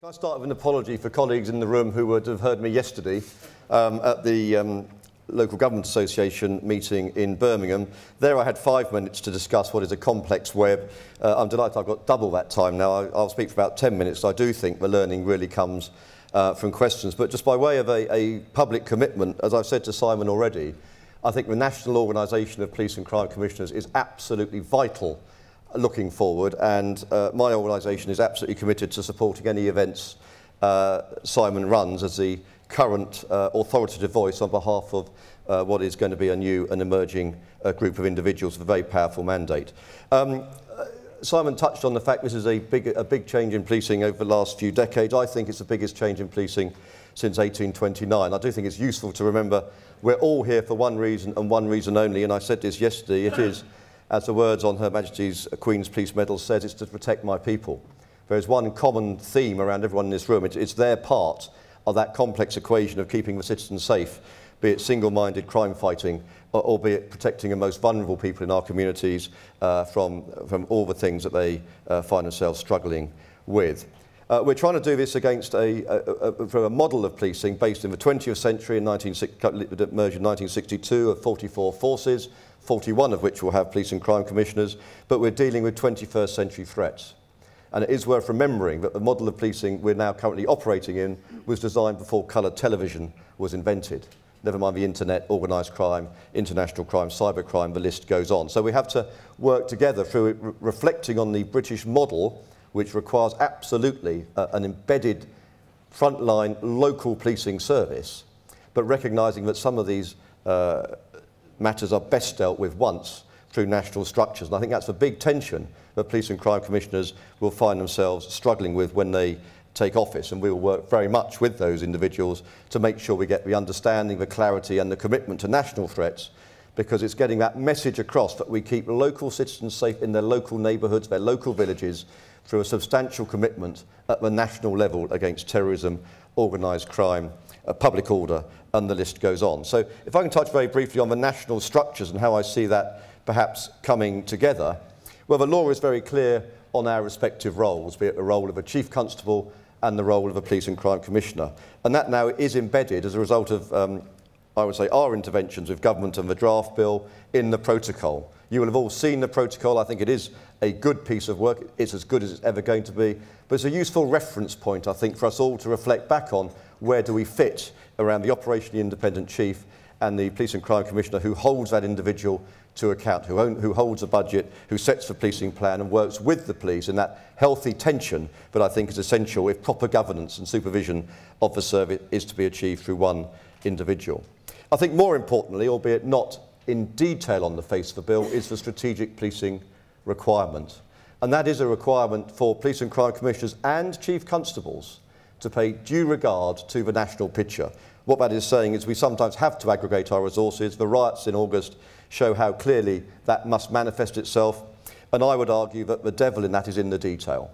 Can I start with an apology for colleagues in the room who would have heard me yesterday at the Local Government Association meeting in Birmingham. There I had 5 minutes to discuss what is a complex web. I'm delighted I've got double that time now. I'll speak for about 10 minutes. I do think the learning really comes from questions. But just by way of a public commitment, as I've said to Simon already, I think the National Organisation of Police and Crime Commissioners is absolutely vital looking forward, and my organisation is absolutely committed to supporting any events Simon runs as the current authoritative voice on behalf of what is going to be a new and emerging group of individuals with a very powerful mandate. Simon touched on the fact this is a big change in policing over the last few decades. I think it's the biggest change in policing since 1829. I do think it's useful to remember we're all here for one reason and one reason only, and I said this yesterday, it is, as the words on Her Majesty's Queen's Police Medal says, it's to protect my people. There is one common theme around everyone in this room. It's their part of that complex equation of keeping the citizens safe, be it single-minded crime fighting, or be it protecting the most vulnerable people in our communities from all the things that they find themselves struggling with. We're trying to do this against from a model of policing based in the 20th century, merged in 1962 of 44 forces, 41 of which will have police and crime commissioners, but we're dealing with 21st century threats. And it is worth remembering that the model of policing we're now currently operating in was designed before colour television was invented. Never mind the internet, organised crime, international crime, cybercrime, the list goes on. So we have to work together through reflecting on the British model, which requires absolutely an embedded frontline local policing service, but recognising that some of these matters are best dealt with once through national structures. And I think that's a big tension that police and crime commissioners will find themselves struggling with when they take office. And we will work very much with those individuals to make sure we get the understanding, the clarity and the commitment to national threats, because it's getting that message across that we keep local citizens safe in their local neighbourhoods, their local villages, through a substantial commitment at the national level against terrorism, organised crime, public order, and the list goes on. So if I can touch very briefly on the national structures and how I see that perhaps coming together, well, the law is very clear on our respective roles, be it the role of a chief constable and the role of a police and crime commissioner. And that now is embedded as a result of, I would say, our interventions with government and the draft bill in the protocol. You will have all seen the protocol. I think it is a good piece of work. It's as good as it's ever going to be. But it's a useful reference point, I think, for us all to reflect back on where do we fit around the operationally independent chief and the police and crime commissioner who holds that individual to account, who holds a budget, who sets the policing plan and works with the police in that healthy tension that I think is essential if proper governance and supervision of the service is to be achieved through one individual. I think more importantly, albeit not in detail on the face of the bill, is the strategic policing requirement. And that is a requirement for police and crime commissioners and chief constables to pay due regard to the national picture. What that is saying is we sometimes have to aggregate our resources. The riots in August show how clearly that must manifest itself, and I would argue that the devil in that is in the detail.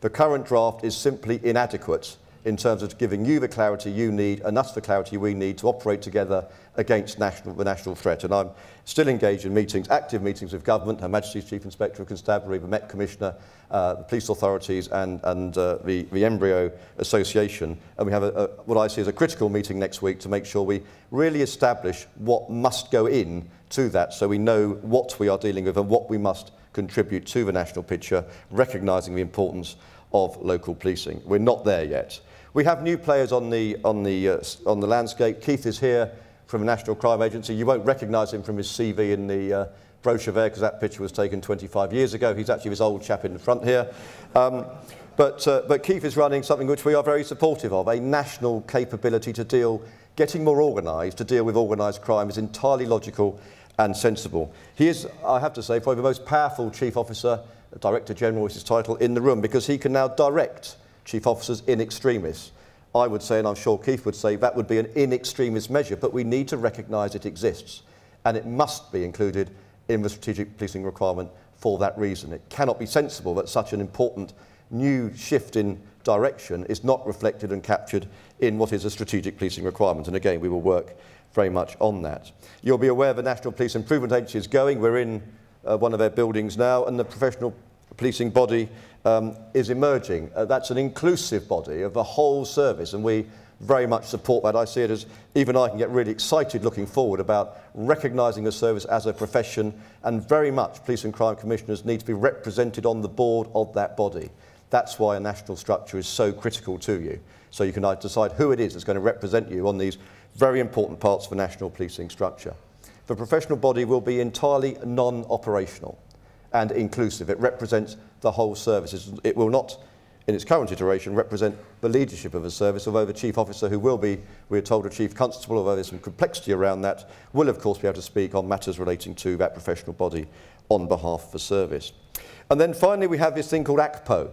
The current draft is simply inadequate in terms of giving you the clarity you need and us the clarity we need to operate together against the national threat. And I'm still engaged in meetings, active meetings with government, Her Majesty's Chief Inspector of Constabulary, the Met Commissioner, the police authorities and the Embryo Association. And we have what I see as a critical meeting next week to make sure we really establish what must go in to that so we know what we are dealing with and what we must contribute to the national picture, recognising the importance of local policing. We're not there yet. We have new players on the landscape. Keith is here from the National Crime Agency. You won't recognise him from his CV in the brochure there because that picture was taken 25 years ago. He's actually this old chap in the front here. But Keith is running something which we are very supportive of, a national capability to getting more organised, to deal with organised crime is entirely logical and sensible. He is, I have to say, probably the most powerful chief officer, Director General is his title, in the room, because he can now direct chief officers in extremis. I would say, and I'm sure Keith would say, that would be an in extremis measure, but we need to recognise it exists, and it must be included in the strategic policing requirement for that reason. It cannot be sensible that such an important new shift in direction is not reflected and captured in what is a strategic policing requirement. And again, we will work very much on that. You'll be aware the National Police Improvement Agency is going. We're in one of their buildings now, and the professional policing body is emerging. That's an inclusive body of the whole service, and we very much support that. I see it as, even I can get really excited looking forward about recognising the service as a profession, and very much police and crime commissioners need to be represented on the board of that body. That's why a national structure is so critical to you. So you can decide who it is that's going to represent you on these very important parts of a national policing structure. The professional body will be entirely non-operational and inclusive. It represents the whole service. It will not, in its current iteration, represent the leadership of a service, although the chief officer, who will be, we're told, a chief constable, although there's some complexity around that, will of course be able to speak on matters relating to that professional body on behalf of the service. And then finally we have this thing called ACPO,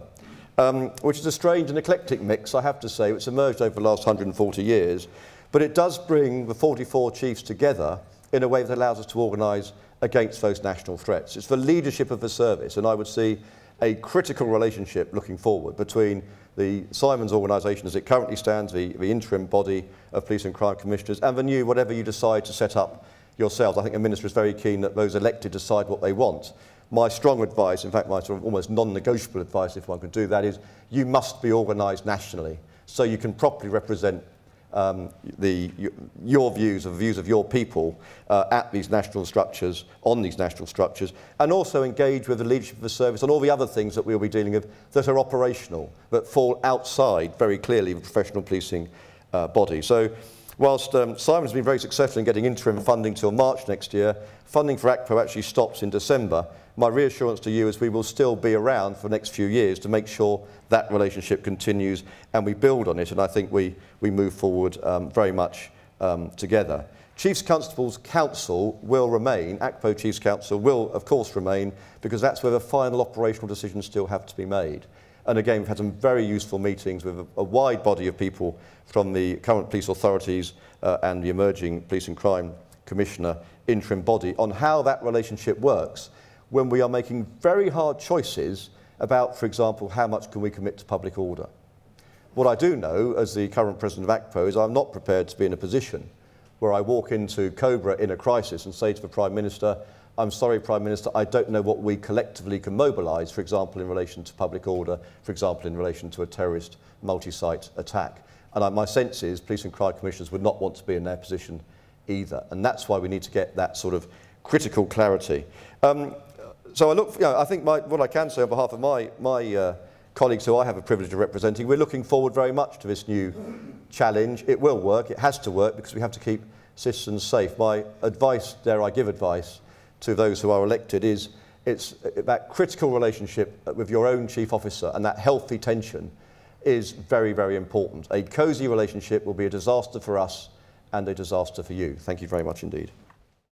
which is a strange and eclectic mix, I have to say. It's emerged over the last 140 years, but it does bring the 44 chiefs together in a way that allows us to organise against those national threats. It's the leadership of the service, and I would see a critical relationship looking forward between the Simons organisation as it currently stands, the interim body of police and crime commissioners, and the new, whatever you decide to set up yourselves. I think the Minister is very keen that those elected decide what they want. My strong advice, in fact my sort of almost non-negotiable advice, if one could do that, is you must be organised nationally so you can properly represent your views, the views of your people at these national structures, on these national structures, and also engage with the leadership of the service on all the other things that we'll be dealing with that are operational, that fall outside very clearly the professional policing body. So whilst Simon's been very successful in getting interim funding till March next year, funding for ACPO actually stops in December. My reassurance to you is we will still be around for the next few years to make sure that relationship continues and we build on it, and I think we move forward very much together. Chiefs Constables Council will remain, ACPO Chiefs Council will of course remain, because that's where the final operational decisions still have to be made. And again, we've had some very useful meetings with a wide body of people from the current police authorities and the emerging Police and Crime Commissioner interim body on how that relationship works when we are making very hard choices about, for example, how much can we commit to public order. What I do know, as the current president of ACPO, is I'm not prepared to be in a position where I walk into Cobra in a crisis and say to the Prime Minister, I'm sorry, Prime Minister, I don't know what we collectively can mobilise, for example, in relation to public order, for example, in relation to a terrorist multi-site attack. And my sense is police and crime commissioners would not want to be in their position either. And that's why we need to get that sort of critical clarity. So I think what I can say on behalf of my colleagues who I have a privilege of representing, we're looking forward very much to this new challenge. It will work, it has to work, because we have to keep citizens safe. My advice, dare I give advice, to those who are elected is that critical relationship with your own chief officer, and that healthy tension is very, very important. A cosy relationship will be a disaster for us and a disaster for you. Thank you very much indeed.